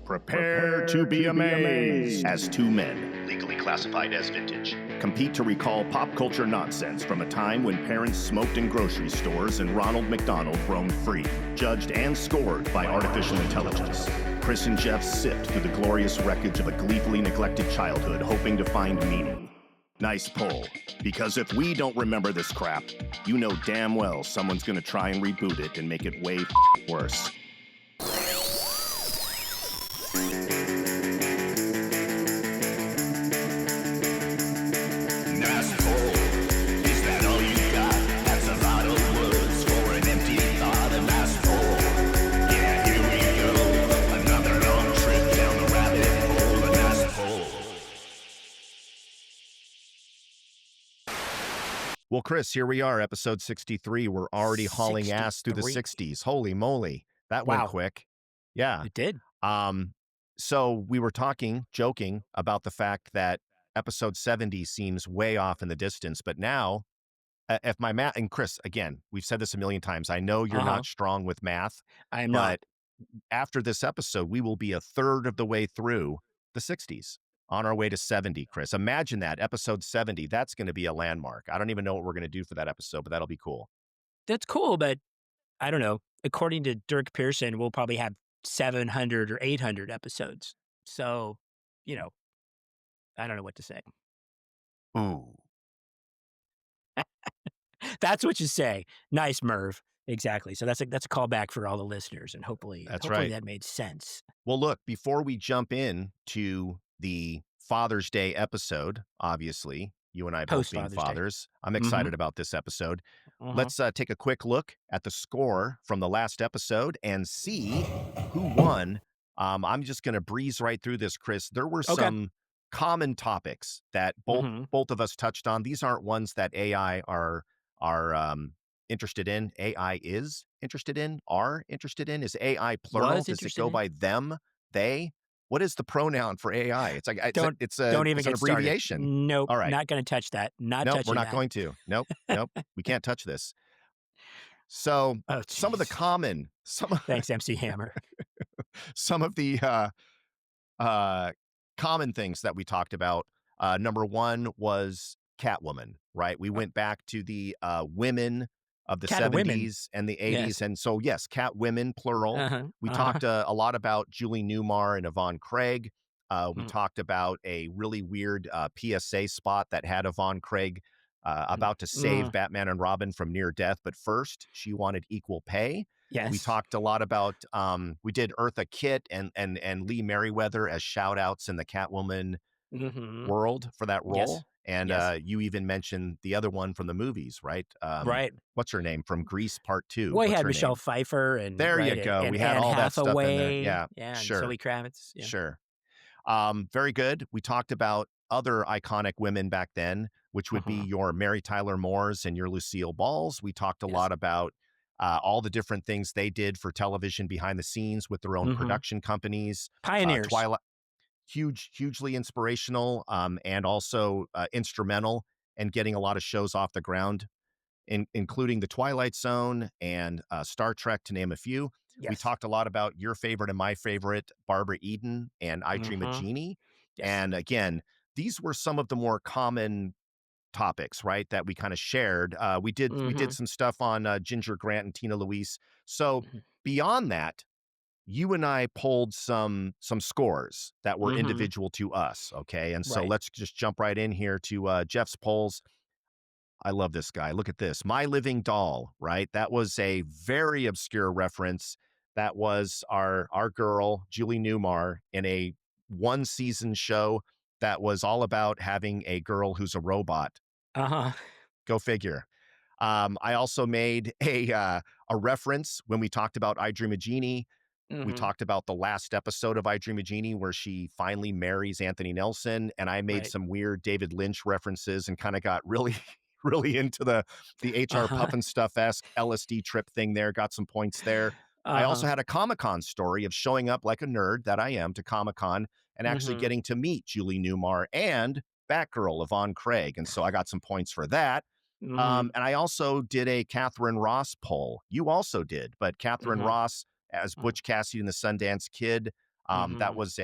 Prepare to be amazed as two men, legally classified as vintage, compete to recall pop culture nonsense from a time when parents smoked in grocery stores and Ronald McDonald roamed free, judged and scored by artificial intelligence. Chris and Jeff sift through the glorious wreckage of a gleefully neglected childhood, hoping to find meaning. Nice pull, because if we don't remember this crap, you know damn well someone's gonna try and reboot it and make it way worse. Well, Chris, here we are, episode 63. We're already hauling ass through the 60s. Holy moly. That went quick. Yeah. It did. So we were joking about the fact that episode 70 seems way off in the distance. But now, if my math, and Chris, again, we've said this a million times. I know you're not strong with math. I'm not. After this episode, we will be a third of the way through the 60s. On our way to 70, Chris. Imagine that, episode 70. That's going to be a landmark. I don't even know what we're going to do for that episode, but that'll be cool. That's cool, but I don't know. According to Dirk Pearson, we'll probably have 700 or 800 episodes. So, I don't know what to say. Ooh. That's what you say. Nice, Merv. Exactly. So that's a callback for all the listeners, and hopefully that made sense. Well, look, before we jump in to the Father's Day episode, obviously, you and I both being fathers. I'm excited about this episode. Let's take a quick look at the score from the last episode and see who won. I'm just going to breeze right through this, Chris. There were some common topics that both of us touched on. These aren't ones that AI are interested in. AI is interested in, are interested in. Is AI plural? Does it go by them, they? What is the pronoun for AI? It's like it's an abbreviation. Nope. All right. Not going to touch that. We're not going to. Nope. We can't touch this. So some of the common, thanks, MC Hammer. Some of the common things that we talked about. Number one was Catwoman, right? We went back to the women of the 70s and the 80s. Yes. And so, yes, Catwomen, plural. We talked a lot about Julie Newmar and Yvonne Craig. We talked about a really weird PSA spot that had Yvonne Craig about to save Batman and Robin from near death. But first, she wanted equal pay. Yes. We talked a lot about, we did Eartha Kitt and Lee Merriweather as shout outs in the Catwoman world for that role. Yes. And you even mentioned the other one from the movies, right? Right. What's her name from Grease Part 2? Well, we had Michelle Pfeiffer and there you go. And we had all that stuff in there. Yeah. Sure. Zoe Kravitz. Yeah. Sure. Very good. We talked about other iconic women back then, which would be your Mary Tyler Moores and your Lucille Balls. We talked a lot about all the different things they did for television behind the scenes with their own production companies. Pioneers. Twilight. Hugely inspirational and also instrumental in getting a lot of shows off the ground, including The Twilight Zone and Star Trek, to name a few. Yes. We talked a lot about your favorite and my favorite, Barbara Eden and I Dream a Genie. Yes. And again, these were some of the more common topics, right, that we kind of shared. We did some stuff on Ginger Grant and Tina Louise. So beyond that, you and I pulled some scores that were individual to us, okay? And so let's just jump right in here to Jeff's polls. I love this guy. Look at this. My Living Doll, right? That was a very obscure reference. That was our girl, Julie Newmar, in a one-season show that was all about having a girl who's a robot. Go figure. I also made a reference when we talked about I Dream a Genie. We talked about the last episode of I Dream a Genie where she finally marries Anthony Nelson, and I made some weird David Lynch references and kind of got really into the HR Puffin stuff-esque LSD trip thing there, got some points there. I also had a Comic-Con story of showing up like a nerd that I am to Comic-Con and actually getting to meet Julie Newmar and Batgirl, Yvonne Craig, and so I got some points for that. And I also did a Catherine Ross poll. You also did, but Catherine Ross as Butch Cassidy and the Sundance Kid, That Mhm. was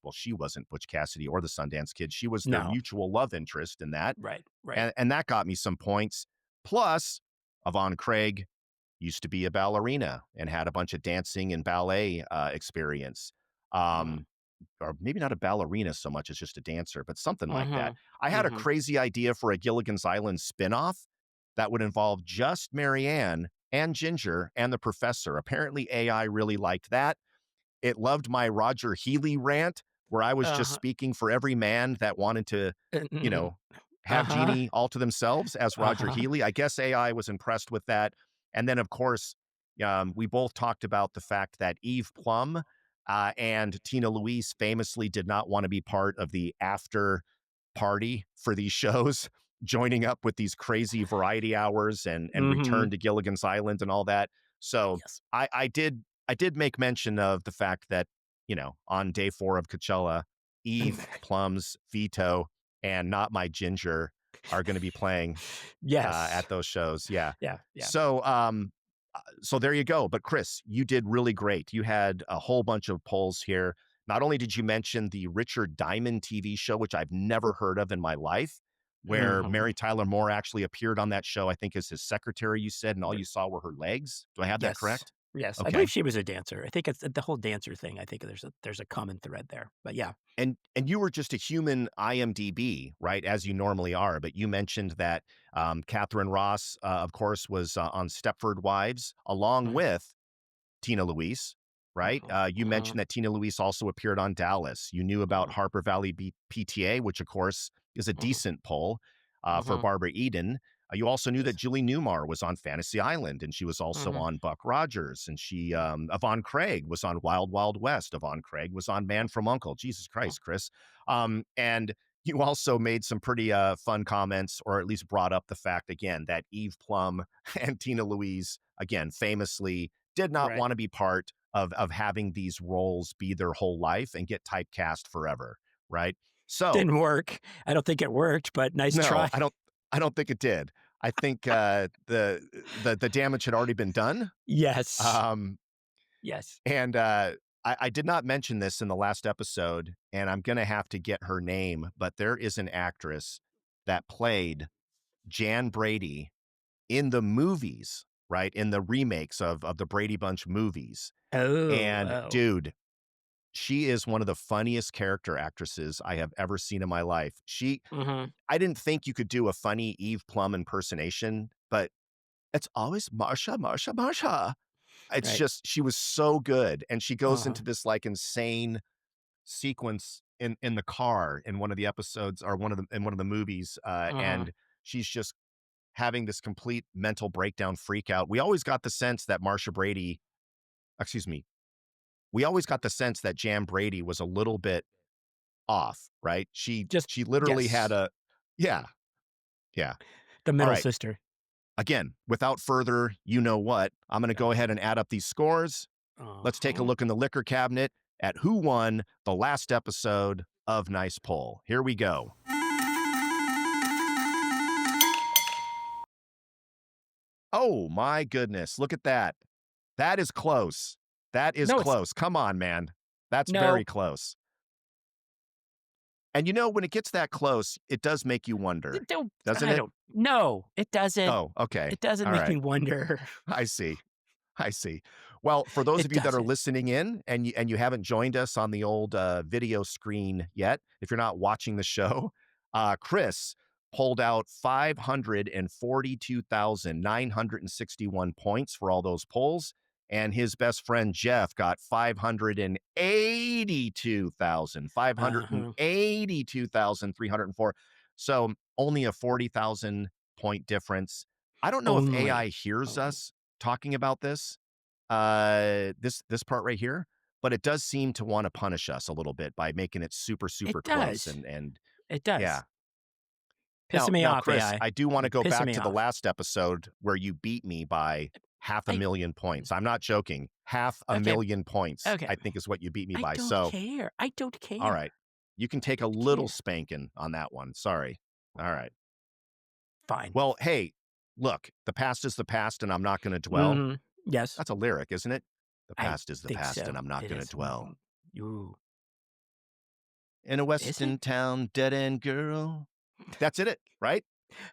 well, she wasn't Butch Cassidy or the Sundance Kid. She was their No. mutual love interest in that. Right, right. And that got me some points. Plus, Yvonne Craig used to be a ballerina and had a bunch of dancing and ballet experience. Mhm. Um, or maybe not a ballerina so much as just a dancer, but something like that. Mhm. I had a Mhm. crazy idea for a Gilligan's Island spinoff that would involve just Marianne and Ginger and the professor. Apparently, AI really liked that. It loved my Roger Healy rant, where I was just Uh-huh. speaking for every man that wanted to, you Mhm. know, have Uh-huh. Genie all to themselves as Roger Uh-huh. Healy. I guess AI was impressed with that. And then, of course, we both talked about the fact that Eve Plum and Tina Louise famously did not want to be part of the after party for these shows, joining up with these crazy variety hours and return Mhm. to Gilligan's Island and all that. So Yes. I did make mention of the fact that, on day 4 of Coachella, Eve Plum's Veto and Not My Ginger are going to be playing Yes. at those shows. Yeah. Yeah, yeah. So there you go. But Chris, you did really great. You had a whole bunch of polls here. Not only did you mention the Richard Diamond TV show, which I've never heard of in my life, where Mhm. Mary Tyler Moore actually appeared on that show, I think as his secretary, you said, and all R you saw were her legs. Do I have that Yes. correct? Yes. I believe Okay. she was a dancer. I think it's the whole dancer thing. I think there's a common thread there. But yeah. And you were just a human IMDb, right, as you normally are. But you mentioned that Catherine Ross, of course, was on Stepford Wives, along Mhm. with Tina Luis, right? Mhm. You Mhm. mentioned that Tina Luis also appeared on Dallas. You knew about Mhm. Harper Valley PTA, which of course is a Mhm. decent poll for Mhm. Barbara Eden. You also knew that Yes. Julie Newmar was on Fantasy Island, and she was also Mhm. on Buck Rogers, and Yvonne Craig was on Wild Wild West. Yvonne Craig was on Man from Uncle. Jesus Mhm. Christ, Chris. And you also made some pretty fun comments, or at least brought up the fact again that Eve Plum and Tina Louise, again, famously did not Right. want to be part of having these roles be their whole life and get typecast forever, right? So, Didn't work. I don't think it worked, but nice no, try. I don't think it did. I think the damage had already been done. Yes. Um, Yes. and I did not mention this in the last episode, and I'm gonna have to get her name, but there is an actress that played Jan Brady in the movies, right? In the remakes of the Brady Bunch movies. Oh, And oh. dude, she is one of the funniest character actresses I have ever seen in my life. Mhm. I didn't think you could do a funny Eve Plum impersonation, but it's always Marsha, Marsha, Marsha. It's Right. just, she was so good. And she goes Uh-huh. into this like insane sequence in the car in one of the episodes or in one of the movies. Uh-huh. And she's just having this complete mental breakdown freak out. We always got the sense that Marsha Brady, excuse me, we always got the sense that Jan Brady was a little bit off, right? She Just she literally had yes. a yeah, yeah. The All middle right. sister. Again, without further you know what, I'm gonna go Uh-huh. ahead and add up these scores. Let's take a Uh-huh. look in the liquor cabinet at who won the last episode of Nice Poll. Here we go. Oh my goodness, look at that. That is close. That is No, it's close. Come on, man. That's very no. close. And when it gets that close, it does make you D wonder, don't doesn't I it? don't No, it doesn't. Oh, okay. It doesn't All make right. me wonder. I see. I see. Well, for those It of you that are doesn't. listening in and you haven't joined us on the old video screen yet, if you're not watching the show, Chris pulled out 542,961 points for all those polls. And his best friend Jeff got 582,582,304. Uh-huh. 582,304. So only a 40,000 point difference. I don't know if AI Only. hears Only. us talking about this part right here, but it does seem to want to punish us a little bit by making it super It super close does. and It yeah. does. Now Pissing me now off, Chris, AI. I do want to You're go pissing back me to the off. last episode where you beat me by half a I million points. I'm not joking. Half a Okay. million points, Okay. I think is what you beat me I by. don't So, care. I don't all care. right. You can I take a don't little care. spanking on that one. Sorry. All right. Fine. Well, hey, look, the past is the past and I'm not going to dwell. Mhm. Yes. That's a lyric, isn't it? The I past is the think past and so. I'm not It going to is. dwell. Mhm. Ooh, In a is it? western town, dead-end girl. That's it, right?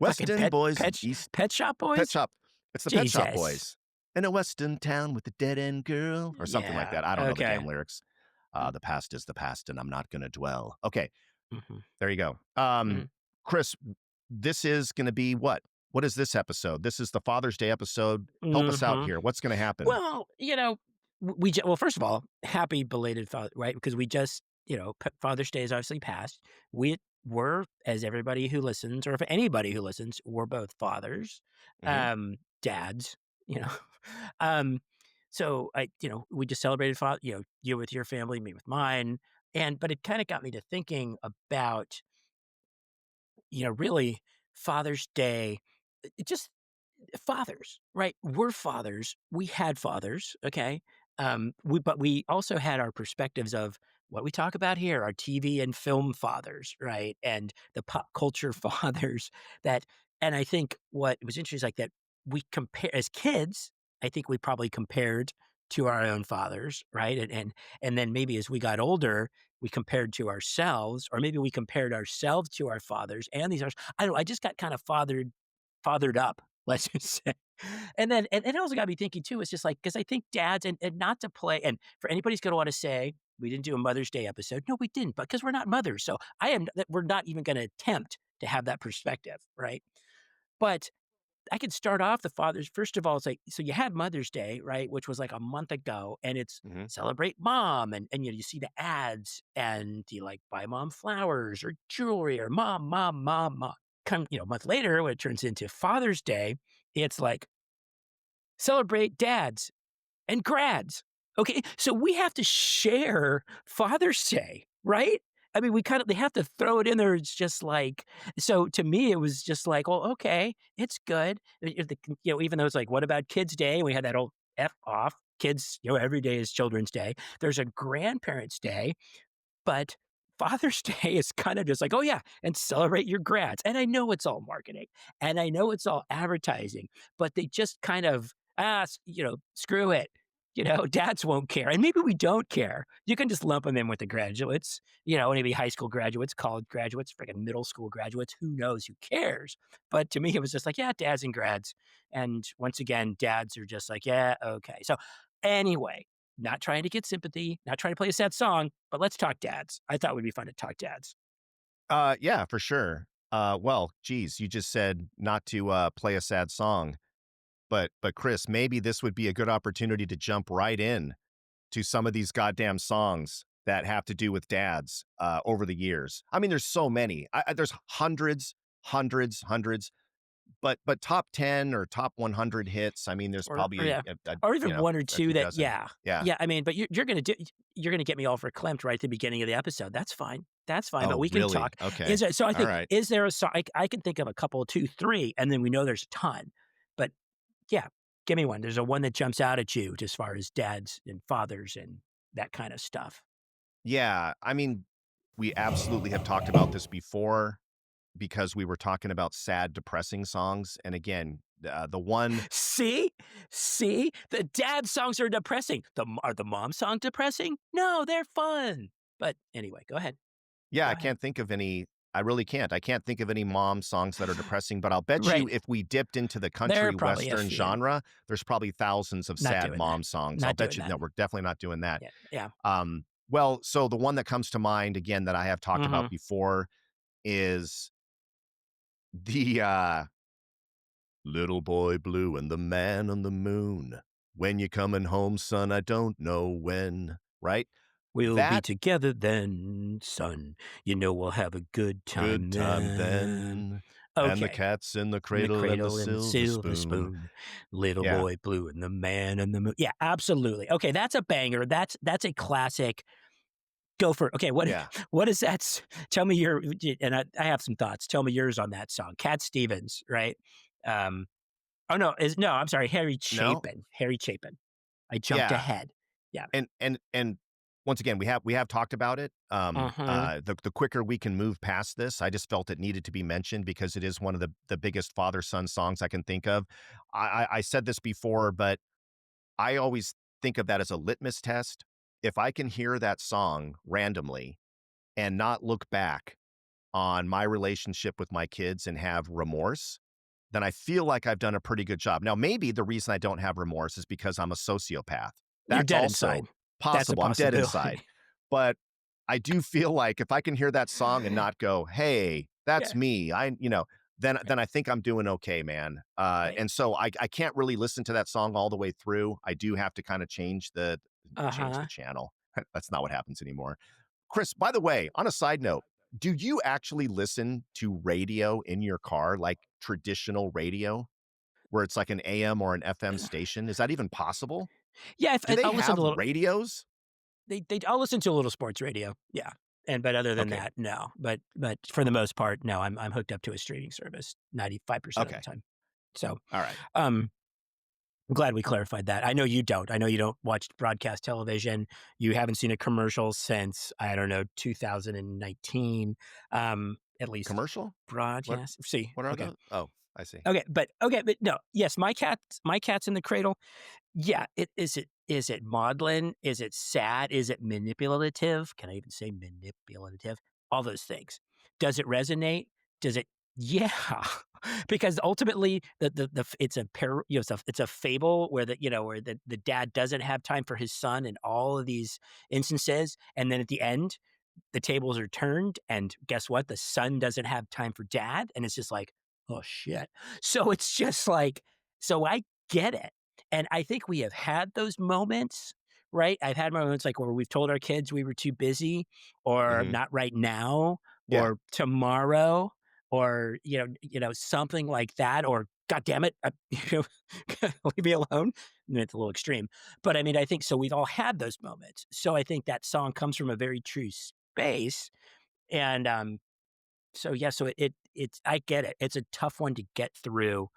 Fucking Western boys and East Pet Shop Pet Boys? Shop. It's the Pet Shop Jesus. Boys. In a western town with a dead-end girl, or something like Yeah, that. I don't know the okay. damn lyrics. Mm, The past is the past, and I'm not gonna dwell. Okay, mhm, there you go. mhm. Chris, this is gonna be what? What is this episode? This is the Father's Day episode. Help us out Mhm. here. What's gonna happen? Well, well, first of all, happy belated father, right? Because we just, Father's Day is obviously passed. We're, as everybody who listens, or if anybody who listens, we're both fathers, Mhm. dads, you know. um, so we just celebrated father, you with your family, me with mine, but it kind of got me to thinking about, really Father's Day, just fathers, right? We're fathers. We had fathers, okay? But we also had our perspectives of what we talk about here, our TV and film fathers, right? And the pop culture fathers that, and I think what was interesting is like that we compare as kids, I think we probably compared to our own fathers, right? And then maybe as we got older, we compared to ourselves, or maybe we compared ourselves to our fathers and these are I don't know, I just got kind of fathered up, let's just say. And then and it also got me thinking too, it's just like, because I think dads and not to play, and for anybody's gonna wanna say, "We didn't do a Mother's Day episode." No, we didn't, because we're not mothers, so we're not even gonna attempt to have that perspective, right? But I could start off the fathers first of all, it's like, so you had Mother's Day, right, which was like a month ago, and it's Mhm. celebrate mom, and you see the ads, and you like buy mom flowers or jewelry or mom, mom, mom, mom. Come, a month later, when it turns into Father's Day, it's like celebrate dads and grads. Okay, so we have to share Father's Day, right? I mean, we they have to throw it in there. It's just like, so to me, it was just like, well, okay, it's good. If even though it's like, what about Kids Day? We had that old F off. Kids, every day is Children's Day. There's a Grandparents' Day. But Father's Day is kind of just like, "Oh, yeah, and celebrate your grads." And I know it's all marketing, and I know it's all advertising, but they just kind of, screw it. Dads won't care, and maybe we don't care. You can just lump them in with the graduates, maybe high school graduates, college graduates, freaking middle school graduates, who knows, who cares? But to me, it was just like, yeah, dads and grads. And once again, dads are just like, yeah, okay. So anyway, not trying to get sympathy, not trying to play a sad song, but let's talk dads. I thought it would be fun to talk dads. Yeah, for sure. Well, geez, you just said not to play a sad song, but Chris, maybe this would be a good opportunity to jump right in to some of these goddamn songs that have to do with dads over the years. I mean, there's so many. There's hundreds, hundreds. But top 10 or top 100 hits. I mean, there's Or probably yeah, or even one or a few two that, dozen. yeah, Yeah. yeah. I mean, but you're gonna get me all verklempt right at the beginning of the episode. That's fine. That's fine. But Oh, we can really? talk. Okay. So I All think, right. is there a song? I can think of a couple, two, three, and then we know there's a ton. But yeah, give me one. There's a one that jumps out at you as far as dads and fathers and that kind of stuff. Yeah. I mean, we absolutely have talked about this before because we were talking about sad, depressing songs. And again, the one, See? See? The dad songs are depressing. Are the mom songs depressing? No, they're fun. But anyway, go ahead. yeah, Go I ahead. can't think of any. I really can't. I can't think of any mom songs that are depressing, but I'll bet you Right. if we dipped into the There are country probably a western few. genre, there's probably thousands of Not sad doing that. mom songs. I'll Not bet doing you that. no, we're definitely not doing that. Yeah. Yeah. Well, so the one that comes to mind again that I have talked about Mhm. before is the little boy blue and the man on the moon. When you coming home, son, I don't know when. Right? We'll be That together then, son. We'll have a good good time time then. then. And the Okay. cat's in the In the cradle and the cradle and the silver silver spoon. spoon, little Yeah, boy blue and the man and the moon. Yeah, absolutely. Okay, that's a banger. That's a classic. Go for it. Okay, what yeah. what is that? Tell me your, and I have some thoughts. Tell me yours on that song. Cat Stevens, right? Um, oh no, I'm sorry, Harry No? Chapin. Harry Chapin. I jumped Yeah. ahead. Yeah. And once again, we have talked about it. Uh-huh. The quicker we can move past this, I just felt it needed to be mentioned because it is one of the biggest father-son songs I can think of. I said this before, but I always think of that as a litmus test. if I can hear that song randomly and not look back on my relationship with my kids and have remorse, then I feel like I've done a pretty good job. Now, maybe the reason I don't have remorse is because I'm a sociopath. You're That's dead inside. also That's a possible. I'm dead possibility. inside. But I do feel like if I can hear that song and not go, "Hey, that's Yeah. me," then Right. I think I'm doing okay, man. Right. And so I can't really listen to that song all the way through. I do have to kind of change the Uh-huh. channel. That's not what happens anymore. Chris, by the way, on a side note, do you actually listen to radio in your car, like traditional radio, where it's like an AM or an FM station? Is that even possible? Yeah, if Do they I'll listen have to a little radios? I'll listen to a little sports radio, yeah, but other than Okay. that, no. But for the most part, no, I'm hooked up to a streaming service 95% of the Okay. time. So, All right. um, I'm glad we clarified that. I know you don't. I know you don't watch broadcast television. You haven't seen a commercial since, I don't know, 2019, at least Commercial? What broadcast. See, what are okay. those? Oh, I see. Okay, but no. Yes, my cat's in the cradle. Yeah, is it maudlin? Is it sad? Is it manipulative? Can I even say manipulative? All those things. Does it resonate? Does it Yeah. Because ultimately it's a it's a fable where the dad doesn't have time for his son in all of these instances, and then at the end the tables are turned, and guess what? The son doesn't have time for dad, and it's just like, "Oh, shit." So it's just like so I get it, and I think we have had those moments, right? I've had moments, like, where we've told our kids we were too busy, or Mhm. not right now, Yeah. or tomorrow, or, something like that, or "God damn it, leave me alone." And it's a little extreme, but, I mean, I think so we've all had those moments. So I think that song comes from a very true space, and, so, yeah, so it's I get it. It's a tough one to get through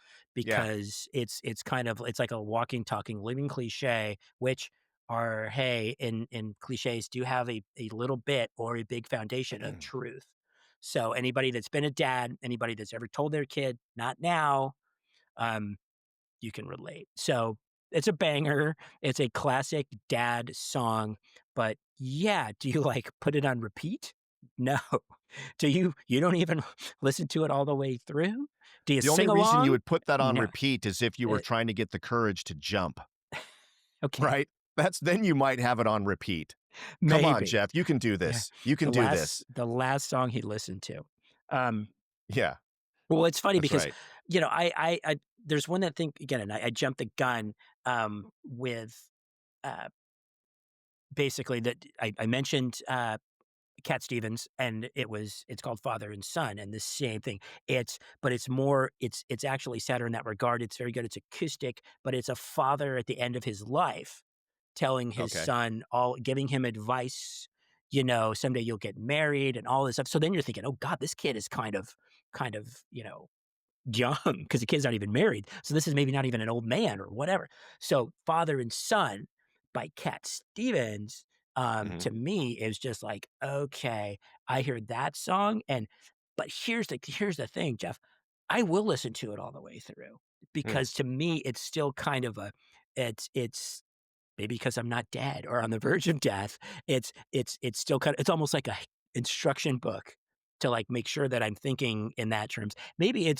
Yeah. because it's kind of it's like a walking, talking, living cliche, which are, hey, in cliches do have a little bit or a big foundation of truth. So anybody that's been a dad, anybody that's ever told their kid, "Not now," um, you can relate. So it's a banger. It's a classic dad song. But yeah, do you like put it on repeat? No. Do you don't even listen to it all the way through? Do you The only sing reason you along? would put that on No. repeat is if you were Uh, trying to get the courage to jump, okay. right? That's then you might have it on repeat. Come on, Maybe. Jeff, you can do Yeah. this. You can The do last this. the last song he listened to. Um, Yeah, well, it's funny that's because, right. I there's one that think again, and I jumped the gun, with, uh, basically that I mentioned, Cat Stevens, and it's called Father and Son, and the same thing. It's actually sadder in that regard. It's very good. It's acoustic, but it's a father at the end of his life telling his Okay. son, all giving him advice. Someday you'll get married and all this stuff. So then you're thinking, oh God, this kid is kind of young because the kid's not even married. So this is maybe not even an old man or whatever. So Father and Son by Cat Stevens, Mhm. to me is just like, okay, I hear that song, but here's the thing, Jeff. I will listen to it all the way through Mm. because to me it's still kind of it's maybe because I'm not dead or on the verge of death. It's still it's almost like a instruction book to like make sure that I'm thinking in that terms. Maybe it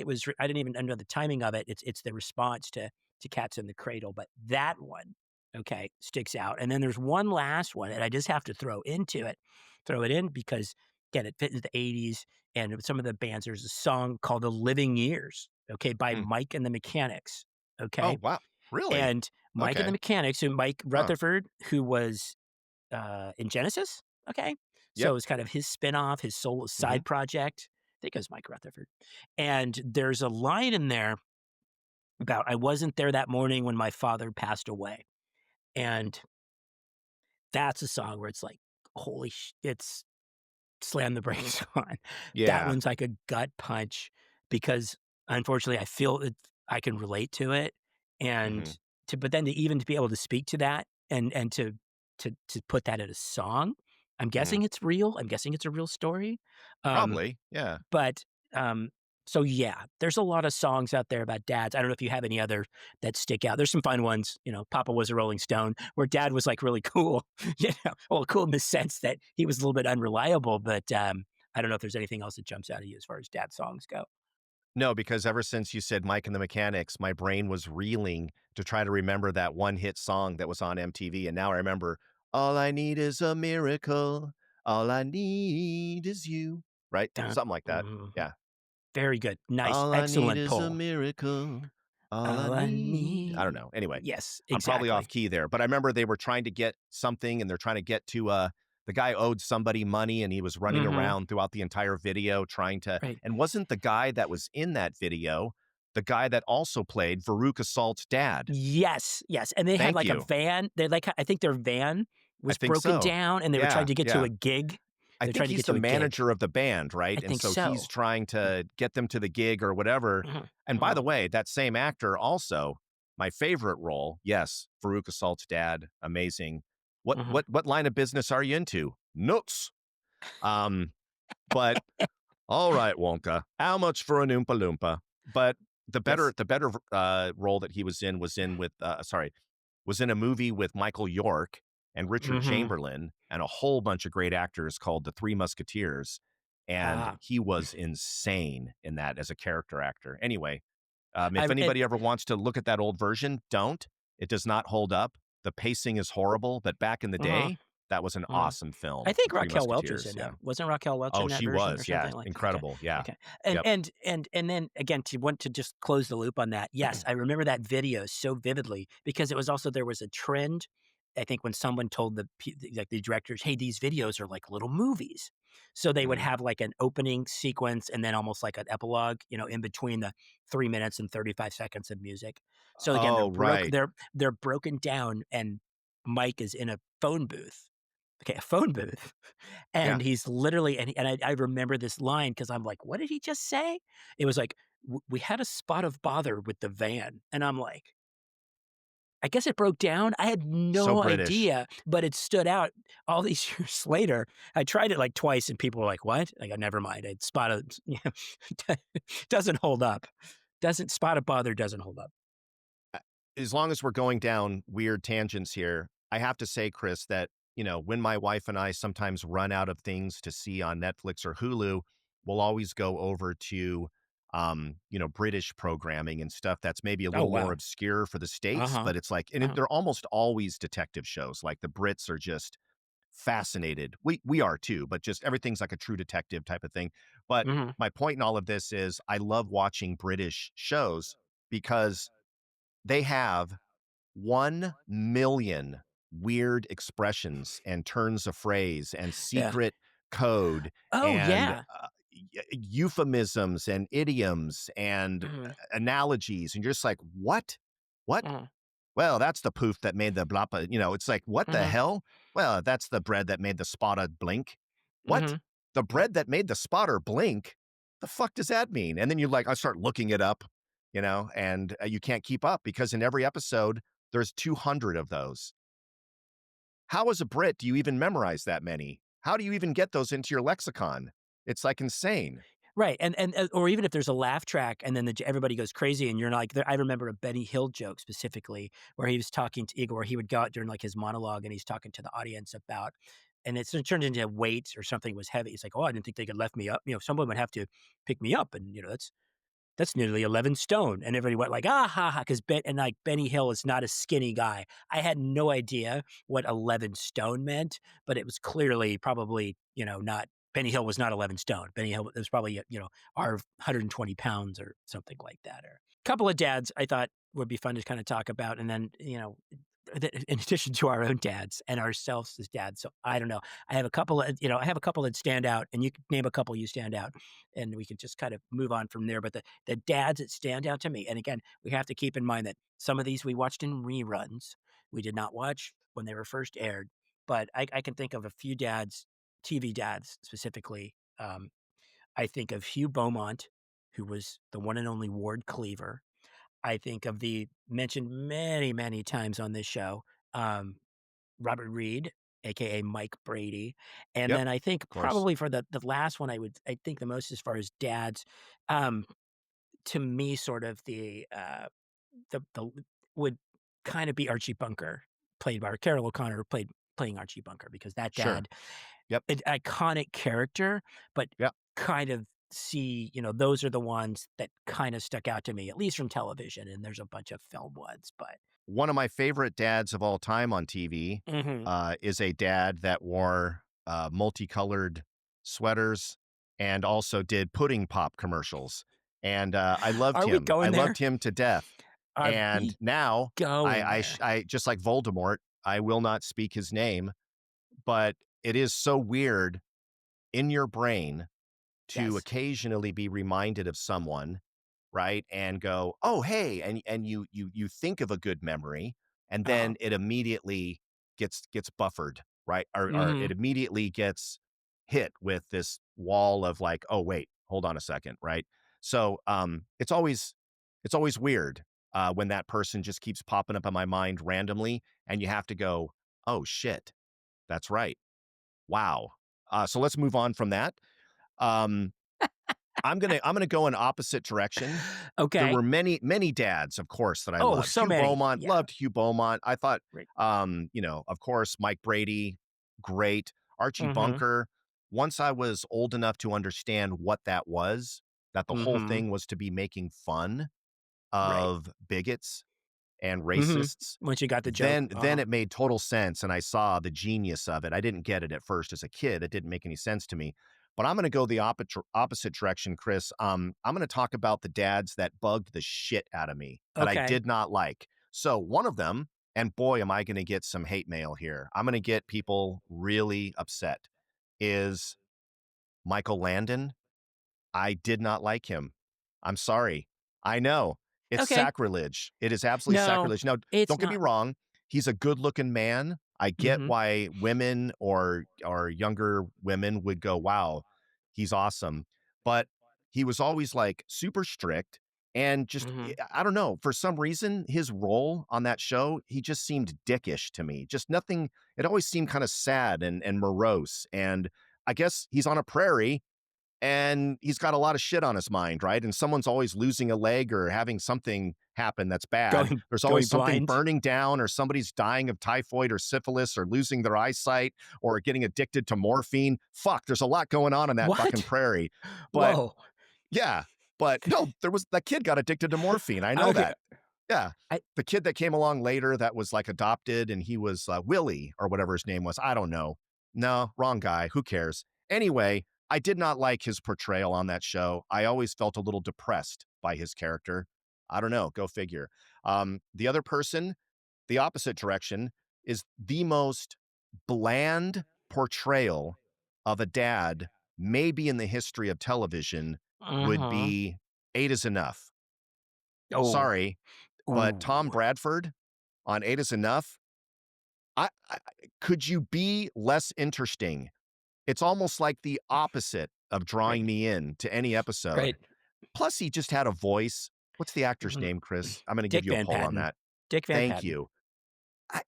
was I didn't even know the timing of it. It's the response to Cats in the Cradle, but that one, okay, sticks out. And then there's one last one, and I just have to throw it in because again, it fit into the '80s, and with some of the bands. There's a song called "The Living Years," okay, by Mm. Mike and the Mechanics, Oh, okay, wow. Really? and Mike and the Okay. Mechanics, who Mike Huh. Rutherford, who was in Genesis, okay, so it Yep. was kind of his spinoff, his solo Mhm. side project. I think it was Mike Rutherford, and there's a line in there about I wasn't there that morning when my father passed away, and that's a song where it's like, it's slam the brakes on. That Yeah. one's like a gut punch because unfortunately I feel that I can relate to it and Mhm. but then to be able to speak to that and to put that in a song, I'm Mhm. guessing it's real. I'm guessing it's a real story. Um, Probably. Yeah. but, um, So, yeah, there's a lot of songs out there about dads. I don't know if you have any other that stick out. There's some fun ones, Papa Was a Rolling Stone, where dad was, like, really cool, well, cool in the sense that he was a little bit unreliable, but, I don't know if there's anything else that jumps out at you as far as dad songs go. No, because ever since you said Mike and the Mechanics, my brain was reeling to try to remember that one hit song that was on MTV, and now I remember, "All I need is a miracle, all I need is you," right? Dun Something like that. mhm. Yeah. Very good. Nice, All I need excellent is a pull. miracle. All I All I need. I don't need. know. Anyway, Yes, I'm probably off exactly. key there, but I remember they were trying to get something and they're trying to get to the guy owed somebody money and he was running Mhm. around throughout the entire video trying to Right. and wasn't the guy that was in that video the guy that also played Veruca Salt's dad? Yes, yes, and they had, Thank like, a you. van. They, like, I think their van I was think broken so. down, and they were trying Yeah, to get to yeah. a gig. I They were think trying to he's get the to a gig. manager of the band, right? I And think so he's so. trying to get them to the gig or whatever. Mhm, And by the mhm, way, that same actor also, my favorite role, yes, Veruca Salt's dad, amazing. What mhm. what what line of business are you into? Nuts. Um, but all right, Wonka, how much for an Oompa Loompa? But Yes. the better role that he was in with was in a movie with Michael York and Richard Mhm. Chamberlain and a whole bunch of great actors called The Three Musketeers. And Ah. he was insane in that as a character actor. Anyway, I if and anybody ever wants to look at that old version, don't. It does not hold up. The pacing is horrible, but back in the Mhm, day, that was an mhm. awesome I film, The think Three Raquel Welch is Musketeers. in Yeah. that. Wasn't Raquel Welch Oh, in that she version or was. Yeah. something like okay, Incredible. Yeah. okay. Yep. And then again, to just close the loop on that, yes, I remember that video so vividly because it was also there was a trend, I think, when someone told like, the directors, "Hey, these videos are like little movies." So they would Mm. have, like, an opening sequence and then almost like an epilogue, in between the 3 minutes and 35 seconds of music. So again, Oh, right. they're broken down and Mike is in a phone booth. Okay, a phone booth. Yeah. And he's literally and I remember this line because 'cause I'm like, "What did he just say?" It was like, We had a spot of bother with the van." And I'm like, "I guess it broke down?" I had So no British. idea, but it stood out all these years later. I tried it, like, twice, and people were like, "What?" I go, "Never mind." It spotted doesn't hold up. Doesn't spot of bother doesn't hold up. Uh, as long as we're going down weird tangents here, I have to say, Chris, that, when my wife and I sometimes run out of things to see on Netflix or Hulu, we'll always go over to, British programming and stuff that's maybe a Oh, little more wow. obscure for the States, Uh-huh. but it's like, and Uh-huh. they're almost always detective shows. Like the Brits are just fascinated. We are too, but just everything's like a true detective type of thing. But Mhm. my point in all of this is I love watching British shows because they have 1,000,000 weird expressions and turns of phrase and Yeah. secret code Oh, and, yeah. euphemisms and idioms and Mhm. analogies, and you're just like, "What? What? Mhm. Well, that's the poof that made the bloppa," it's like, "What the Mhm. hell? Well, that's the bread that made the spotter blink." "What? Mhm. The bread that made the spotter blink? The fuck does that mean?" And then I start looking it up, and, you can't keep up because in every episode, there's 200 of those. How as a Brit do you even memorize that many? How do you even get those into your lexicon? It's, like, insane. Right, or even if there's a laugh track and then everybody goes crazy and you're not like I remember a Benny Hill joke specifically where he was talking to Igor, where he would go out during, like, his monologue and he's talking to the audience about and it turned into weight or something was heavy. He's like, "Oh, I didn't think they could lift me up. Someone would have to pick me up, and, that's nearly 11 stone." And everybody went like, "Ah, ha, ha," because like, Benny Hill is not a skinny guy. I had no idea what 11 stone meant, but it was clearly probably, not Benny Hill was not 11 stone. Benny Hill was probably, our 120 pounds or something like that. Or a couple of dads I thought would be fun to kind of talk about. And then, in addition to our own dads and ourselves as dads. So I don't know. I have a couple that stand out, and you can name a couple you stand out, and we can just kind of move on from there. But the dads that stand out to me, and again, we have to keep in mind that some of these we watched in reruns. We did not watch when they were first aired, but I can think of a few dads, TV dads specifically. I think of Hugh Beaumont, who was the one and only Ward Cleaver. I think of the mentioned many, many times on this show, Robert Reed. AKA Mike Brady. And Yep, then I think of course. probably for the last one, I think the most as far as dads, um, to me, sort of the would kind of be Archie Bunker, played by Carol O'Connor, playing Archie Bunker, because that Sure. dad, Yep. an iconic character, but Yep. kind of see, those are the ones that kind of stuck out to me, at least from television, and there's a bunch of film ones, but One of my favorite dads of all time on TV mhm. is a dad that wore multicolored sweaters and also did pudding pop commercials. And I loved Are we him. I going loved there? him to death. Are And we now going there? I just like Voldemort, I will not speak his name, but it is so weird in your brain to Yes. occasionally be reminded of someone, right? And go, "Oh, hey," and you think of a good memory, and Uh-huh. then it immediately gets buffered, right? Or it Mhm. immediately gets hit with this wall of like, "Oh, wait, hold on a second," right? So, it's always weird, when that person just keeps popping up in my mind randomly, and you have to go, "Oh, shit, that's right. Wow." So let's move on from that. Um, I'm gonna go in opposite direction. There Okay. were many dads, of course, that I Oh, loved. so Hugh many. Beaumont, Yeah. loved Hugh Beaumont. I thought, Right. of course, Mike Brady, great. Archie Mhm. Bunker. Once I was old enough to understand what that was, that the whole Mhm. thing was to be making fun Right. of bigots and Mhm. racists, Once you got the joke. then Uh-huh. it made total sense, and I saw the genius of it. I didn't get it at first as a kid. It didn't make any sense to me. But I'm gonna go the opposite direction, Chris. I'm gonna talk about the dads that bugged the shit out of me, that I Okay. did not like. So one of them, and boy, am I gonna get some hate mail here. I'm gonna get people really upset, is Michael Landon. I did not like him. I'm sorry. I know. It's Okay. sacrilege. It is absolutely No, sacrilege. Now, it's don't get me not. wrong. He's a good-looking man. I get Mhm. why women or younger women would go, "Wow, he's awesome." But he was always, like, super strict and just Mhm. I don't know, for some reason, his role on that show, he just seemed dickish to me. Just nothing it always seemed kinda sad and morose, and I guess he's on a prairie and he's got a lot of shit on his mind, right? And someone's always losing a leg or having something happen that's bad. Going There's always going something blind. burning down, or somebody's dying of typhoid or syphilis or losing their eyesight or getting addicted to morphine. Fuck, there's a lot going on in that fucking What? prairie. But Whoa. yeah, but no, there was that kid got addicted to morphine. I know Okay. that. Yeah. I The kid that came along later that was like adopted and he was Willie or whatever his name was. I don't know. No, wrong guy. Who cares? Anyway, I did not like his portrayal on that show. I always felt a little depressed by his character. I don't know. Go figure. The other person, the opposite direction, is the most bland portrayal of a dad, maybe in the history of television, would Mhm. be Eight is Enough. Oh. Sorry, but Tom Ooh. Bradford on Eight is Enough, I could you be less interesting? It's almost like the opposite of Right. drawing me in to any episode. Right. Plus, he just had a voice. What's the actor's Mhm. name, Chris? I'm gonna give Dick you a Van poll on Patten. that. Dick Van Thank Patten. you. I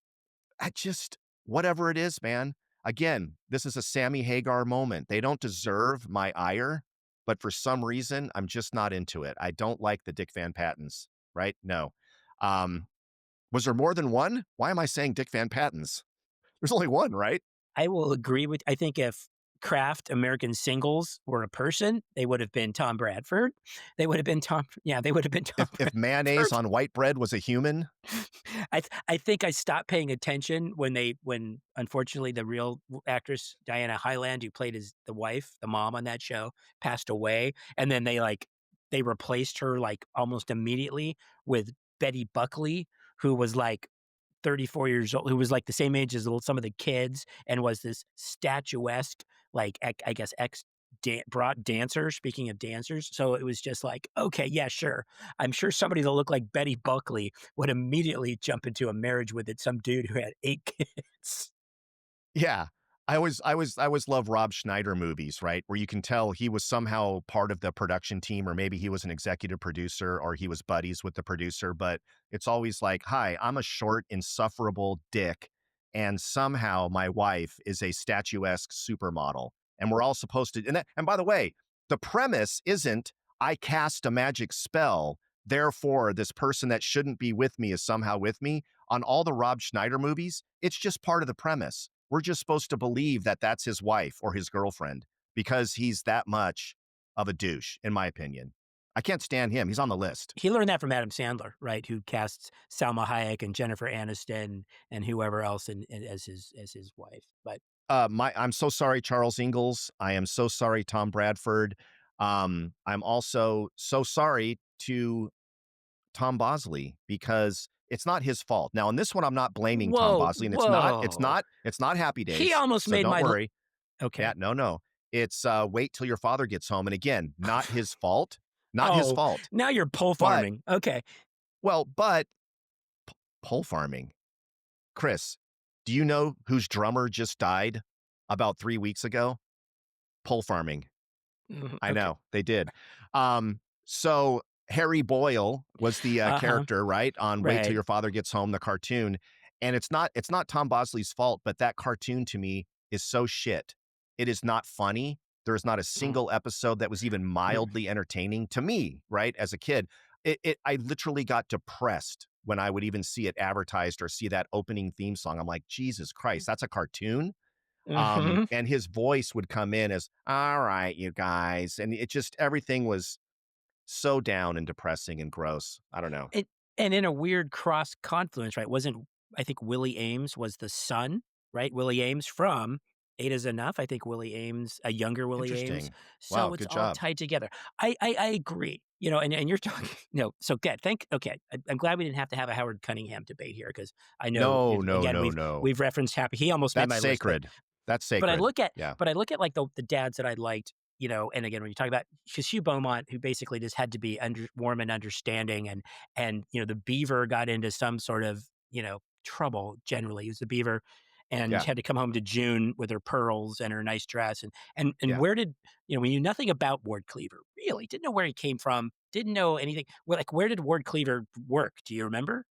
I just whatever it is, man. Again, this is a Sammy Hagar moment. They don't deserve my ire, but for some reason, I'm just not into it. I don't like the Dick Van Pattens, right? No. Um, was there more than one? Why am I saying Dick Van Pattens? There's only one, right? I will agree with I think if Kraft American Singles were a person, they would have been Tom Bradford. They would have been Tom yeah, they would have been Tom If mayonnaise Bradford. on white bread was a human, I think I stopped paying attention when unfortunately the real actress Diana Hyland, who played as the wife, the mom on that show, passed away, and then they replaced her, like, almost immediately with Betty Buckley, who was, like, 34 years old, who was, like, the same age as some of the kids and was this statuesque, like, I guess, brought dancer, speaking of dancers, so it was just like, "Okay, yeah, sure." I'm sure somebody that looked like Betty Buckley would immediately jump into a marriage with some dude who had 8 kids. yeah. I always love Rob Schneider movies, right? Where you can tell he was somehow part of the production team, or maybe he was an executive producer, or he was buddies with the producer. But it's always like, "Hi, I'm a short, insufferable dick, and somehow my wife is a statuesque supermodel. And we're all supposed to, and by the way, the premise isn't I cast a magic spell, therefore this person that shouldn't be with me is somehow with me. On all the Rob Schneider movies, it's just part of the premise. We're just supposed to believe that that's his wife or his girlfriend because he's that much of a douche, in my opinion. I can't stand him. He's on the list. He learned that from Adam Sandler, right? Who casts Salma Hayek and Jennifer Aniston and whoever else as his wife. But I'm so sorry, Charles Ingalls. I am so sorry, Tom Bradford. I'm also so sorry to Tom Bosley because it's not his fault. Now, on this one, I'm not blaming Tom whoa, Bosley, and whoa! it's not Happy He Days. almost So made don't my worry. Yeah, okay. no. It's Wait Till Your Father Gets Home. And again, not his fault. Not his Oh, fault. now you're pole But, farming. Okay. but pole farming. Chris, do you know whose drummer just died about 3 weeks ago? Pole farming. Mhm, I okay. know they did. So Harry Boyle was the Uh-huh. character, right, on Wait Till Right. Your Father Gets Home, the cartoon. And it's not Tom Bosley's fault, but that cartoon to me is so shit. It is not funny. There is not a Mm, single episode that was even mm. mildly entertaining to me, right, as a kid. I literally got depressed when I would even see it advertised or see that opening theme song. I'm like, Jesus Christ, that's a cartoon. Mhm. And his voice would come in as, all right, you guys. And it just, everything was so down and depressing and gross. I don't know. And in a weird cross confluence, right? Wasn't I think Willie Ames was the son, right? Willie Ames from Eight Is Enough. I think Willie Ames, a younger Willie Ames. Interesting. Wow. So it's Good all job. tied together. I agree. And you're talking, so good. Okay. I'm glad we didn't have to have a Howard Cunningham debate here because I know No, no, again no, no. we've referenced Happy. He almost made That's my list, but sacred. That's but I sacred. look at Yeah. but I look at like the dads that I liked, and again when you talk about because Hugh Beaumont, who basically just had to be warm and understanding, and the Beaver got into some sort of trouble. Generally, he was the Beaver, and Yeah. had to come home to June with her pearls and her nice dress, and Yeah. where did we knew nothing about Ward Cleaver, really didn't know where he came from, didn't know anything. Well, like where did Ward Cleaver work? Do you remember?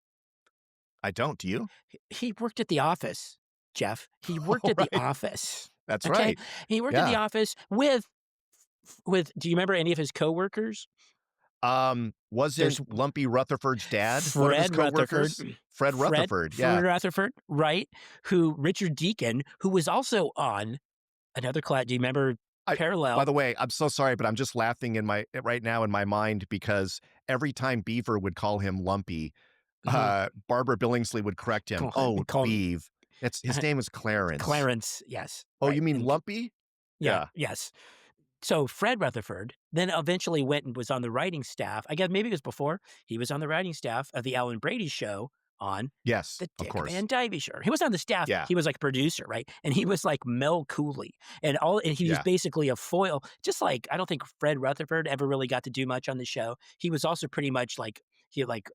I don't. Do you? He worked at the office, Jeff. He worked All at the right. office. That's Okay? right. He worked at the Yeah. office with do you remember any of his coworkers? Was There's not Lumpy Rutherford's dad one of his Fred Rutherford, coworkers? Fred Rutherford. Fred Yeah. Rutherford, right? Who Richard Deacon, who was also on another class. Do you remember I By Parallel? the way, I'm so sorry, but I'm just laughing in my right now in my mind because every time Beaver would call him Lumpy, Mhm. Barbara Billingsley would correct him. "Oh, Call him Beeve. It's his name is Clarence." Clarence, yes, "Oh, you right, mean and Lumpy?" yeah, Yeah. yes. So Fred Rutherford then eventually went and was on the writing staff. I guess maybe it was before he was on the writing staff of the Alan Brady show on Yes, the of Dick course. Van Dyke show. He was on the staff. Yeah, He was like a producer, right? And he was like Mel Cooley, and he was yeah, basically a foil. Just like I don't think Fred Rutherford ever really got to do much on the show. He was also pretty much like he like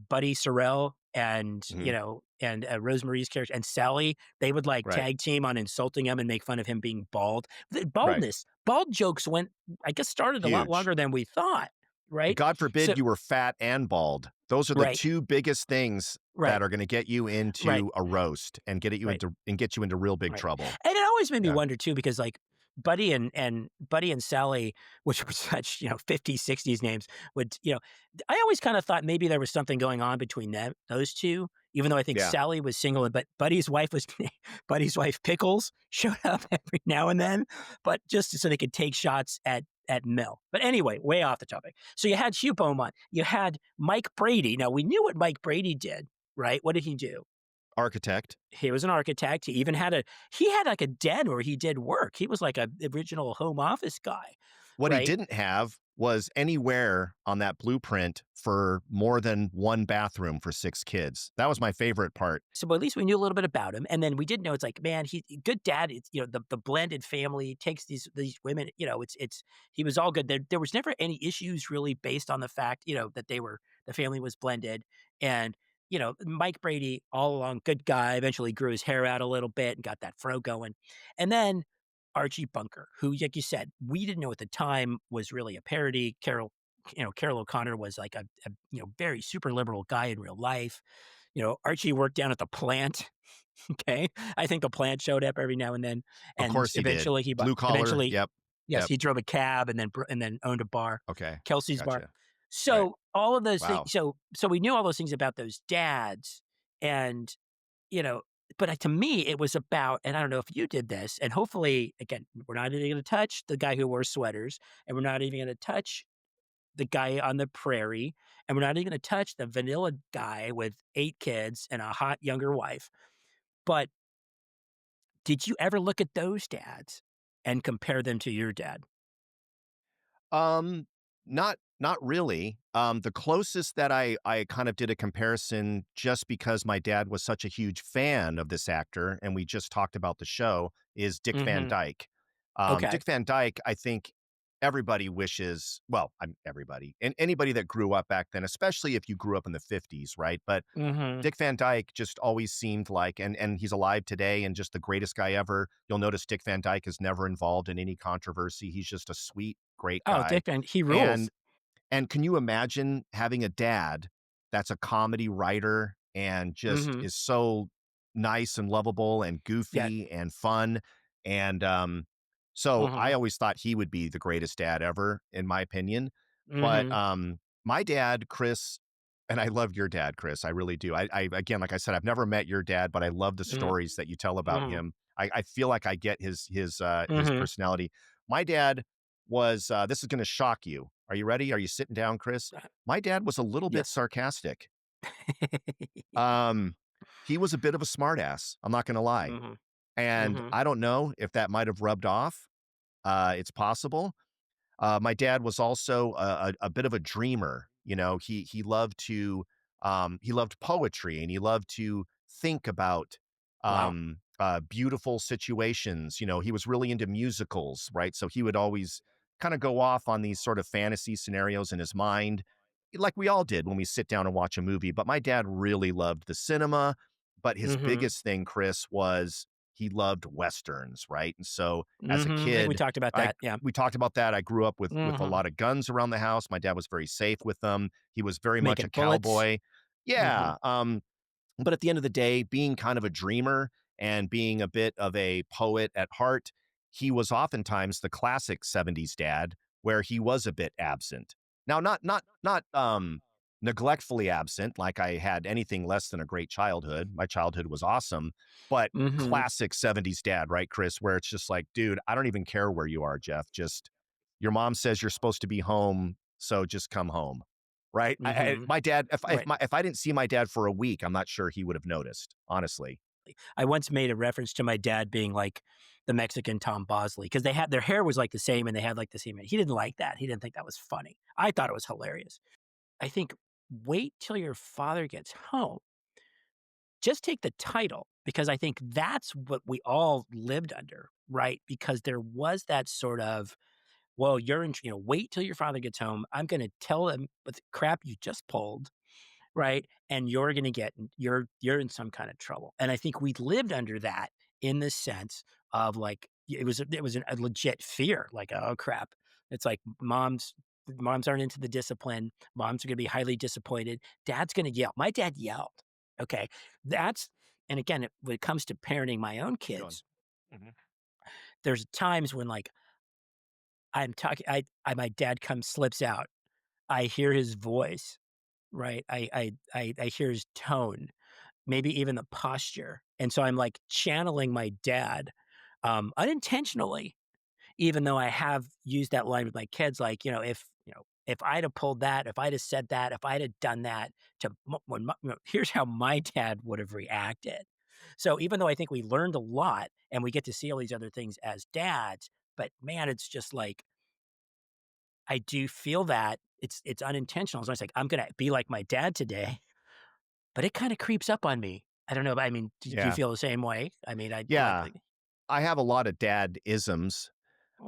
Buddy Sorrell and mhm, Rosemary's character and Sally. They would like right, tag team on insulting him and make fun of him being bald. The right. bald jokes I guess started a lot Huge. longer than we thought, right? God So forbid you were fat and bald. Those are the right, 2 biggest things that right, are gonna get you right, into a roast and right. get you into real big Right. trouble. And it always made me Yeah, wonder too, because like Buddy and Sally, which were such, 50s, 60s names, I always kind of thought maybe there was something going on between those two, even though I think yeah, Sally was single, but Buddy's wife was Buddy's wife Pickles showed up every now and then, but just so they could take shots at Mel. But anyway, way off the topic. So you had Hugh Beaumont, you had Mike Brady. Now we knew what Mike Brady did, right? What did he do? architect. He was an architect. He even had like a den where he did work. He was like a original home office guy, What he right? didn't have was anywhere on that blueprint for more than 1 bathroom for 6 kids. That was my favorite part. So at least we knew a little bit about him, and then we did know it's like, man, he good dad. It's the blended family takes these women. It's he was all good. There was never any issues really based on the fact that the family was blended, and Mike Brady all along good guy. Eventually grew his hair out a little bit and got that fro going, and then Archie Bunker, who like you said we didn't know at the time was really a parody. Carol O'Connor was like a very super liberal guy in real life. Archie worked down at the plant. Okay. I think the plant showed up every now and then, Of and course he did. eventually he bought Blue collar. eventually Yep. yes, Yep. he drove a cab and then owned a bar, Okay. Kelsey's Bar. Gotcha. Right. So, all of those things Wow. so we knew all those things about those dads, and, you know but, to me, it was about and I don't know if you did this, and hopefully, again, we're not even gonna touch the guy who wore sweaters, and we're not even gonna touch the guy on the prairie, and we're not even gonna touch the vanilla guy with 8 kids and a hot younger wife, but did you ever look at those dads and compare them to your dad? Um, not really. The closest that I kind of did a comparison just because my dad was such a huge fan of this actor, and we just talked about the show, is Dick Van Mhm. Dyke. Okay. Dick Van Dyke, I think everybody wishes, well, I'm everybody, and anybody that grew up back then, especially if you grew up in the 50s, right? But Mhm. Dick Van Dyke just always seemed like, and he's alive today and just the greatest guy ever. You'll notice Dick Van Dyke is never involved in any controversy. He's just a sweet, great Oh, guy. Dick Van he And rules. and can you imagine having a dad that's a comedy writer and just Mhm. is so nice and lovable and Yeah. goofy and fun? And so I Mhm. always thought he would be the greatest dad ever, in my opinion. But Mhm. my dad, Chris, and I love your dad, Chris. I really do. I again, like I said, I've never met your dad, but I love the Mhm. stories that you tell about Mhm. him. I feel like I get his Mhm. personality. My dad was this is going to shock you. Are you ready? Are you sitting down, Chris? Uh, My dad was a little bit yes. sarcastic. Um, he was a bit of a smartass. I'm not going to lie, Mhm. and Mhm. I don't know if that might have rubbed off. It's possible. My dad was also a bit of a dreamer. He loved to he loved poetry and he loved to think about Wow. beautiful situations. He was really into musicals, right? So he would always kind of go off on these sort of fantasy scenarios in his mind, like we all did when we sit down and watch a movie. But my dad really loved the cinema. But his Mhm. biggest thing, Chris, was he loved westerns, right? And so as a Mhm. I think we kid, talked about I that, yeah. we talked about that. I grew up with a Mhm. lot of guns around the house. My dad was very safe with them. He was very much a Making bullets. cowboy. Mhm. Yeah, but at the end of the day, being kind of a dreamer and being a bit of a poet at heart, he was oftentimes the classic 70s dad where he was a bit absent. Now, not neglectfully absent, like I had anything less than a great childhood. My childhood was awesome, but Mhm. classic 70s dad, right, Chris, where it's just like, dude, I don't even care where you are, Jeff. Just your mom says you're supposed to be home, so just come home. Right? Mhm. My dad, Right. if I didn't see my dad for a week, I'm not sure he would have noticed, honestly. I once made a reference to my dad being like the Mexican Tom Bosley because they had their hair was like the same and they had like the same he didn't like that. He didn't think that was funny. I thought it was hilarious. I think wait till your father gets home. Just take the title because I think that's what we all lived under, right? Because there was that sort of, well, wait till your father gets home. I'm going to tell him what the crap you just pulled, right? And you're gonna get you're in some kind of trouble. And I think we lived under that in the sense of like it was a legit fear, like, oh crap. It's like moms aren't into the discipline. Moms are gonna be highly disappointed. Dad's gonna yell. My dad yelled. Okay. That's and again, when it comes to parenting my own Keep going. kids, Mhm. there's times when like I'm talking I my dad comes slips out. I hear his voice, right? I hear his tone, maybe even the posture. And so I'm like channeling my dad unintentionally, even though I have used that line with my kids, like, if I'd have pulled that, if I'd have said that, if I'd have done that here's how my dad would have reacted. So even though I think we learned a lot and we get to see all these other things as dads, but man, it's just like, I do feel that it's unintentional. So it's like, I'm going to be like my dad today. But it kinda creeps up on me. I don't know, but I mean, do you Yeah. feel the same way? I mean, I Yeah. I have a lot of dad isms.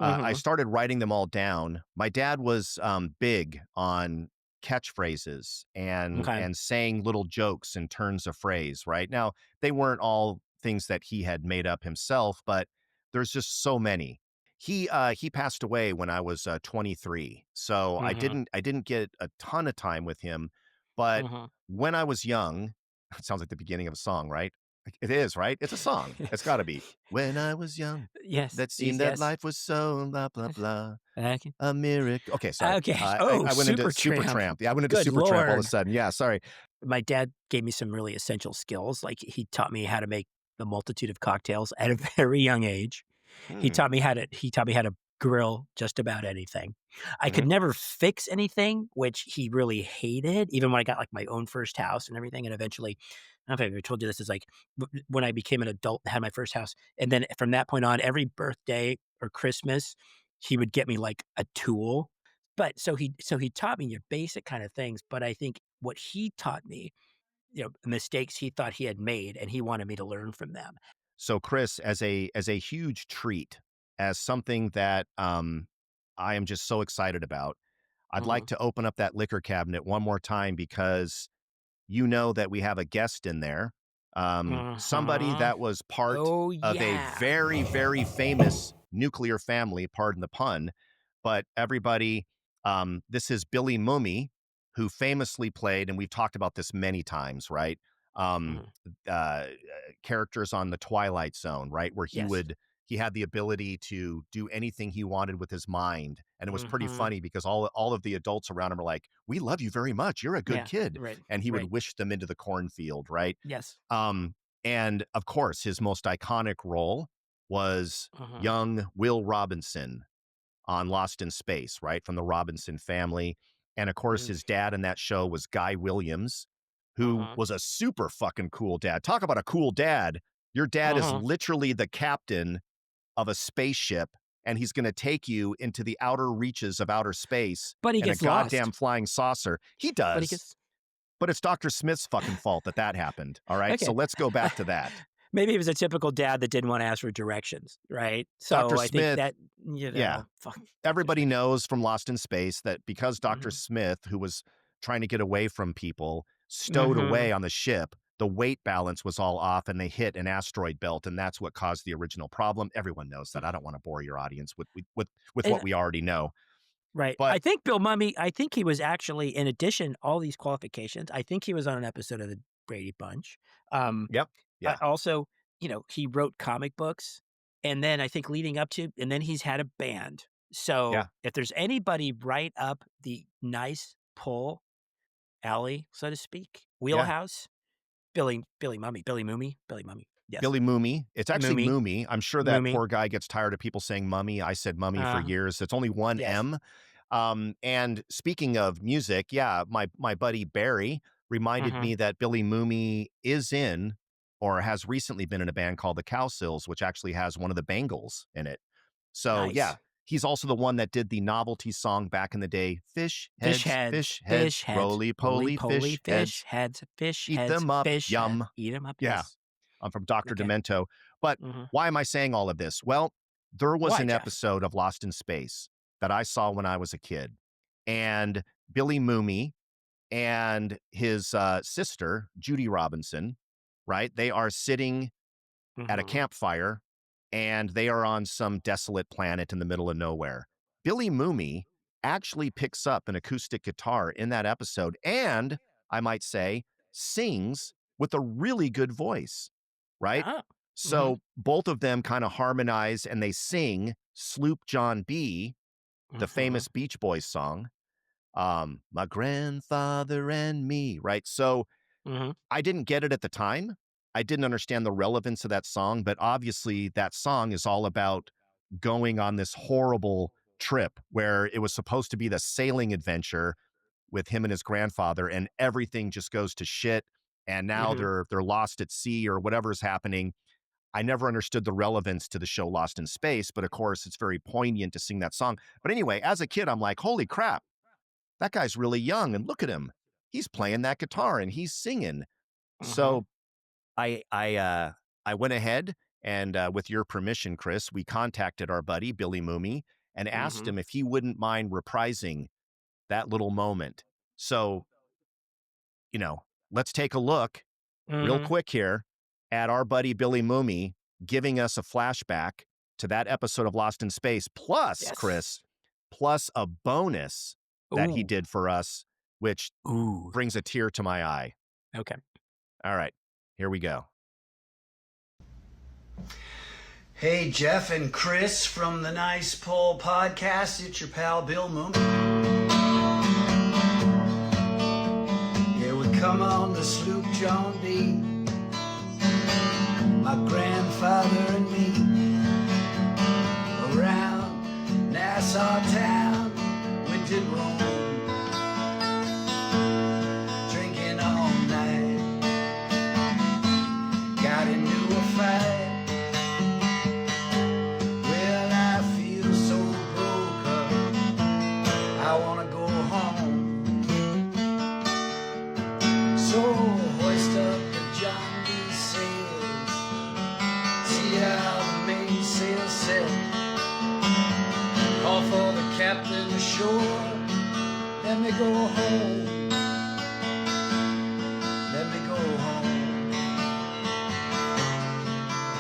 I Mhm, started writing them all down. My dad was big on catchphrases and okay, and saying little jokes and turns of phrase. Right now, they weren't all things that he had made up himself, but there's just so many. He passed away when I was 23, so I mhm, didn't get a ton of time with him. But mhm, when I was young, It sounds like the beginning of a song, right? Like, it is, right? It's a song. It's got to be. When I was young, Yes, that seemed yes, that yes. life was so blah blah blah. Okay. A miracle. Okay, sorry. Okay. I, Oh, I went into Supertramp. Supertramp. Yeah, I went into Good Supertramp all of a lord. sudden. Yeah, sorry. My dad gave me some really essential skills, like, he taught me how to make a multitude of cocktails at a very young age. Hmm. He taught me how to grill just about anything. I Hmm. could never fix anything, which he really hated, even when I got, like, my own first house and everything, and eventually I don't know if I ever told you this, is like, when I became an adult and had my first house, and then from that point on, every birthday or Christmas, he would get me, like, a tool. But so he taught me your basic kind of things, but I think what he taught me, mistakes he thought he had made, and he wanted me to learn from them. So, Chris, as a huge treat, as something that I am just so excited about, I'd like Mhm. to open up that liquor cabinet one more time because you know that we have a guest in there, somebody Mhm. that was part Oh, of a yeah. very, very famous nuclear family, pardon the pun, but everybody, this is Billy Mumy, who famously played, and we've talked about this many times, right? Um, Mhm. uh, Characters on the Twilight Zone, right, where Yes. he had the ability to do anything he wanted with his mind, and it was pretty Mhm. funny because all of the adults around him are like, "We love you very much. You're a good Yeah. kid," Right. and he would Right. wish them into the cornfield, right? Yes. Um, and of course, his most iconic role was Mhm. young Will Robinson on Lost in Space, right? From the Robinson family. And of course, Mhm. his dad in that show was Guy Williams, who Mhm. was a super fucking cool dad. Talk about a cool dad. Your dad is Mhm. literally the captain of a spaceship, and he's going to take you into the outer reaches of outer space But he in a gets lost. goddamn flying saucer. He But he does, gets but it's Dr. Smith's fucking fault that that happened. All right. So okay. let's go back to that. Maybe he was a typical dad that didn't wanna ask for directions, right? Dr. So I think Smith, that, yeah, fuck Dr. everybody Smith. knows from Lost in Space that because Dr. Mhm. Smith, who was trying to get away from people, stowed Mhm. away on the ship, the weight balance was all off and they hit an asteroid belt. And that's what caused the original problem. Everyone knows that. I don't want to bore your audience with what And we already know. right. But I think he was actually, in addition, all these qualifications, I think he was on an episode of the Brady Bunch. Um, yep. Yeah. also, he wrote comic books, and then I think leading up to and then he's had a band. So, Yeah. if there's anybody right up the nice pull alley, so to speak, Yeah. wheelhouse, Billy Mumy, Billy Mumy. Yes. Billy Mumy. It's actually Mumy, Mumy. I'm sure that Mumy. poor guy gets tired of people saying mummy. I said mummy for years. It's only one Yes. M. And speaking of music, yeah, my buddy Barry reminded Mhm. me that Billy Mumy is in or has recently been in a band called the Cowsills, which actually has one of the Bangles in it. So yeah, Nice. he's also the one that did the novelty song back in the day, Fish fish, heads, roly roly poly poly fish fish eat heads, them up, fish head, yum. eat 'em up, Yeah, yes. I'm from Dr. Okay. Demento. But Mhm. why am I saying all of this? Well, there was Why, an Jeff? episode of Lost in Space that I saw when I was a kid, and Billy Mumy and his sister, Judy Robinson, right? They are sitting at a Mhm. campfire and they are on some desolate planet in the middle of nowhere. Billy Mumy actually picks up an acoustic guitar in that episode and, I might say, sings with a really good voice, right? Oh. Mhm. So both of them kind of harmonize and they sing Sloop John B, the Mhm. famous Beach Boys song, My Grandfather and Me, right? So Mhm. I didn't get it at the time. I didn't understand the relevance of that song, but obviously that song is all about going on this horrible trip where it was supposed to be the sailing adventure with him and his grandfather and everything just goes to shit and now Mhm. they're lost at sea or whatever's happening. I never understood the relevance to the show Lost in Space, but of course it's very poignant to sing that song. But anyway, as a kid I'm like, "Holy crap. That guy's really young and look at him. He's playing that guitar and he's singing." Mhm. So I went ahead and, with your permission, Chris, we contacted our buddy Billy Mumy and asked Mhm. him if he wouldn't mind reprising that little moment. So, you know, let's take a look real Mhm. quick here at our buddy Billy Mumy giving us a flashback to that episode of Lost in Space, plus, Chris, Yes. plus a bonus that he Ooh. did for us, which Ooh. brings a tear to my eye. Okay. All right, here we go. Hey, Jeff and Chris from the Nice Pull podcast. It's your pal Bill Mumy. Yeah, we come on the sloop John D. My grandfather and me around Nassau town we did roam, drinking all night, got into a fight. Well, I feel so broke up, I wanna go home. So hoist up the John D sails, see how the mainsail set. Call for the captain ashore, let me go home, let me go home.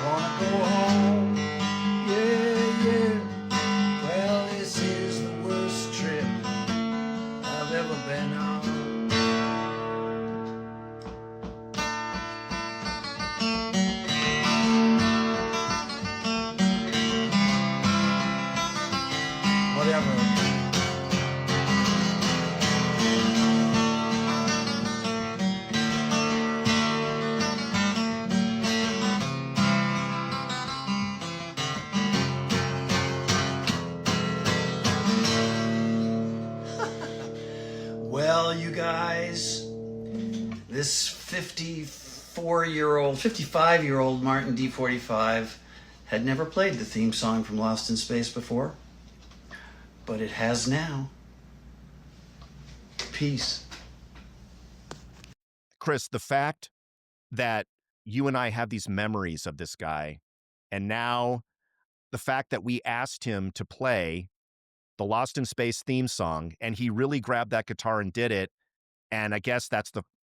Wanna go home, yeah, yeah. Well, this is the worst trip I've ever been on. Whatever. Well, you guys, this 55-year-old Martin D45 had never played the theme song from Lost in Space before, but it has now. Peace. Chris, the fact that you and I have these memories of this guy, and now the fact that we asked him to play the Lost in Space theme song, and he really grabbed that guitar and did it. And I guess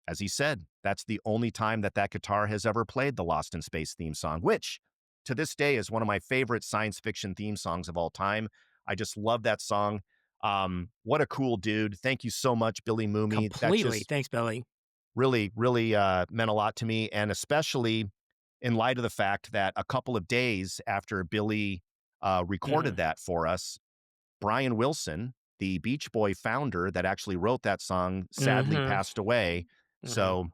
as he said, that's the only time that guitar has ever played the Lost in Space theme song, which to this day is one of my favorite science fiction theme songs of all time. I just love that song. What a cool dude. Thank you so much, Billy Mumy. Completely. Thanks, Billy. Really, really meant a lot to me. And especially in light of the fact that a couple of days after Billy recorded that for us, Brian Wilson, the Beach Boy founder that actually wrote that song, sadly passed away. So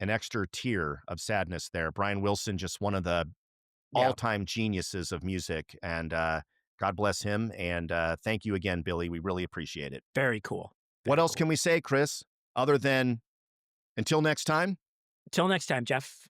an extra tier of sadness there. Brian Wilson, just one of the all-time geniuses of music. And God bless him. And thank you again, Billy. We really appreciate it. Very cool. What else can we say, Chris, other than until next time? Until next time, Jeff.